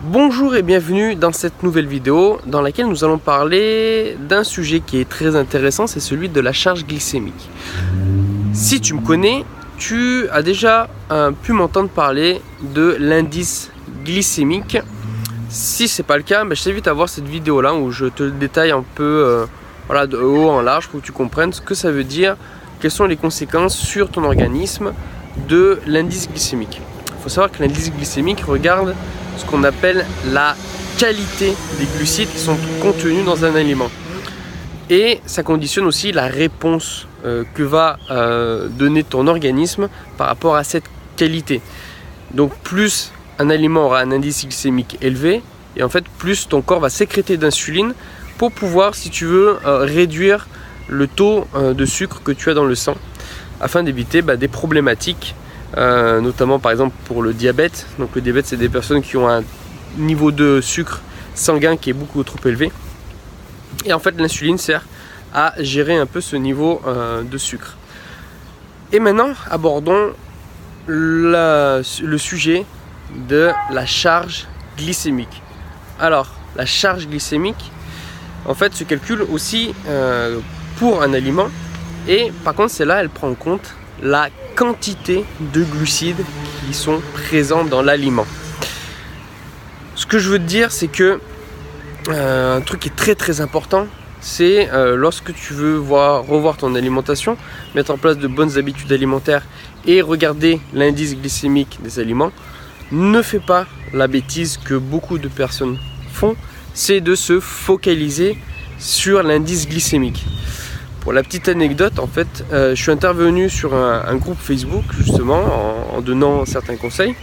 Bonjour et bienvenue dans cette nouvelle vidéo dans laquelle nous allons parler d'un sujet qui est très intéressant, c'est celui de la charge glycémique. Si tu me connais, tu as déjà pu m'entendre parler de l'indice glycémique. Si ce n'est pas le cas, je t'invite à voir cette vidéo là où je te détaille un peu de haut en large pour que tu comprennes ce que ça veut dire, quelles sont les conséquences sur ton organisme de l'indice glycémique. Il faut savoir que l'indice glycémique regarde ce qu'on appelle la qualité des glucides qui sont contenus dans un aliment. Et ça conditionne aussi la réponse que va donner ton organisme par rapport à cette qualité. Donc plus un aliment aura un indice glycémique élevé, et en fait plus ton corps va sécréter d'insuline pour pouvoir, si tu veux, réduire le taux de sucre que tu as dans le sang, afin d'éviter des problématiques. Notamment par exemple pour le diabète. Donc le diabète, c'est des personnes qui ont un niveau de sucre sanguin qui est beaucoup trop élevé, et en fait l'insuline sert à gérer un peu ce niveau de sucre. Et maintenant abordons le sujet de la charge glycémique. Alors la charge glycémique en fait se calcule aussi pour un aliment, et par contre celle-là elle prend en compte la quantité de glucides qui sont présents dans l'aliment. Ce que je veux te dire, c'est que un truc qui est très important, c'est lorsque tu veux revoir ton alimentation, mettre en place de bonnes habitudes alimentaires et regarder l'indice glycémique des aliments, ne fais pas la bêtise que beaucoup de personnes font, c'est de se focaliser sur l'indice glycémique. Pour la petite anecdote, en fait, je suis intervenu sur un groupe Facebook justement en donnant certains conseils,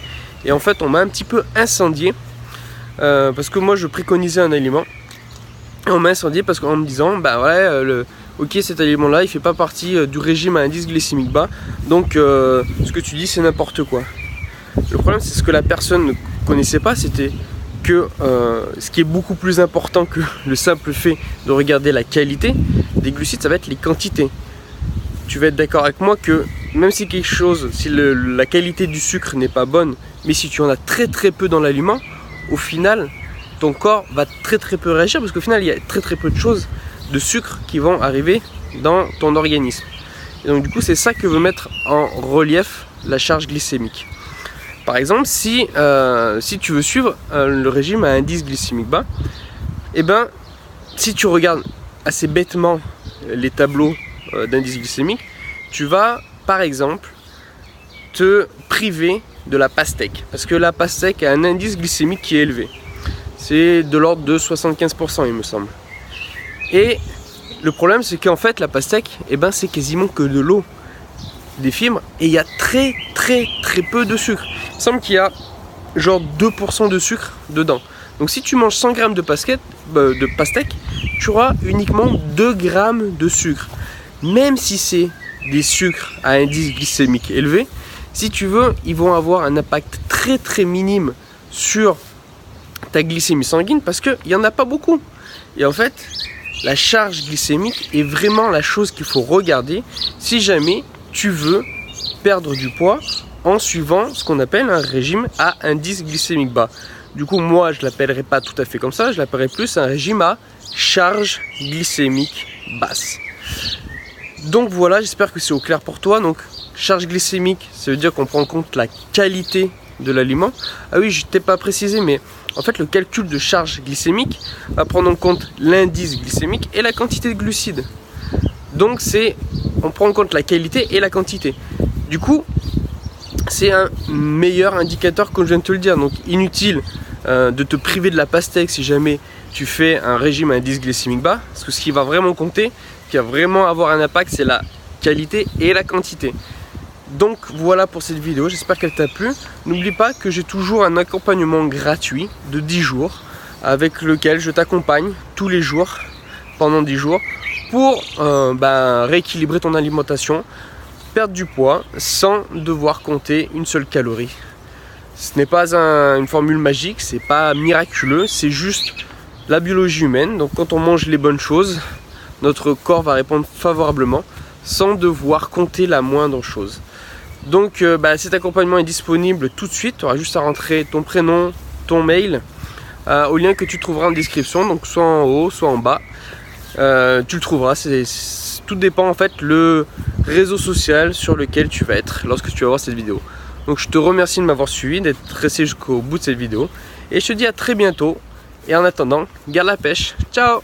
et en fait on m'a un petit peu incendié parce que moi je préconisais un aliment, et on m'a incendié parce qu'en me disant ok, cet aliment là il fait pas partie du régime à indice glycémique bas, donc ce que tu dis c'est n'importe quoi. Le problème, c'est ce que la personne ne connaissait pas, c'était que ce qui est beaucoup plus important que le simple fait de regarder la qualité des glucides, ça va être les quantités. Tu vas être d'accord avec moi que même si quelque chose, si la qualité du sucre n'est pas bonne, mais si tu en as très peu dans l'aliment, au final ton corps va très peu réagir, parce qu'au final il y a très peu de choses de sucre qui vont arriver dans ton organisme. Et donc du coup c'est ça que veut mettre en relief la charge glycémique. Par exemple, si tu veux suivre le régime à indice glycémique bas, si tu regardes assez bêtement les tableaux d'indice glycémique, tu vas par exemple te priver de la pastèque, parce que la pastèque a un indice glycémique qui est élevé. C'est de l'ordre de 75%, il me semble. Et le problème, c'est qu'en fait la pastèque, c'est quasiment que de l'eau, des fibres, et il y a très peu de sucre. Il semble qu'il y a genre 2% de sucre dedans. Donc si tu manges 100 grammes de pastèque, tu auras uniquement 2 grammes de sucre. Même si c'est des sucres à indice glycémique élevé, si tu veux, ils vont avoir un impact très minime sur ta glycémie sanguine, parce qu'il n'y en a pas beaucoup. Et en fait, la charge glycémique est vraiment la chose qu'il faut regarder si jamais tu veux perdre du poids en suivant ce qu'on appelle un régime à indice glycémique bas. Du coup, moi, je ne l'appellerai pas tout à fait comme ça, je l'appellerai plus un régime à charge glycémique basse. Donc voilà, j'espère que c'est au clair pour toi. Donc, charge glycémique, ça veut dire qu'on prend en compte la qualité de l'aliment. Ah oui, je ne t'ai pas précisé, mais en fait, le calcul de charge glycémique va prendre en compte l'indice glycémique et la quantité de glucides. Donc, on prend en compte la qualité et la quantité. Du coup, c'est un meilleur indicateur, comme je viens de te le dire. Donc inutile de te priver de la pastèque si jamais tu fais un régime à indice glycémique bas, parce que ce qui va vraiment compter, qui va vraiment avoir un impact, c'est la qualité et la quantité. Donc voilà pour cette vidéo, j'espère qu'elle t'a plu. N'oublie pas que j'ai toujours un accompagnement gratuit de 10 jours avec lequel je t'accompagne tous les jours pendant 10 jours pour rééquilibrer ton alimentation, perdre du poids sans devoir compter une seule calorie. Ce n'est pas une formule magique, c'est pas miraculeux, c'est juste la biologie humaine. Donc quand on mange les bonnes choses, notre corps va répondre favorablement sans devoir compter la moindre chose. Donc cet accompagnement est disponible tout de suite, tu auras juste à rentrer ton prénom, ton mail au lien que tu trouveras en description, donc soit en haut, soit en bas. Tu le trouveras, tout dépend en fait le réseau social sur lequel tu vas être lorsque tu vas voir cette vidéo. Donc je te remercie de m'avoir suivi, d'être resté jusqu'au bout de cette vidéo. Et je te dis à très bientôt. Et en attendant, garde la pêche. Ciao!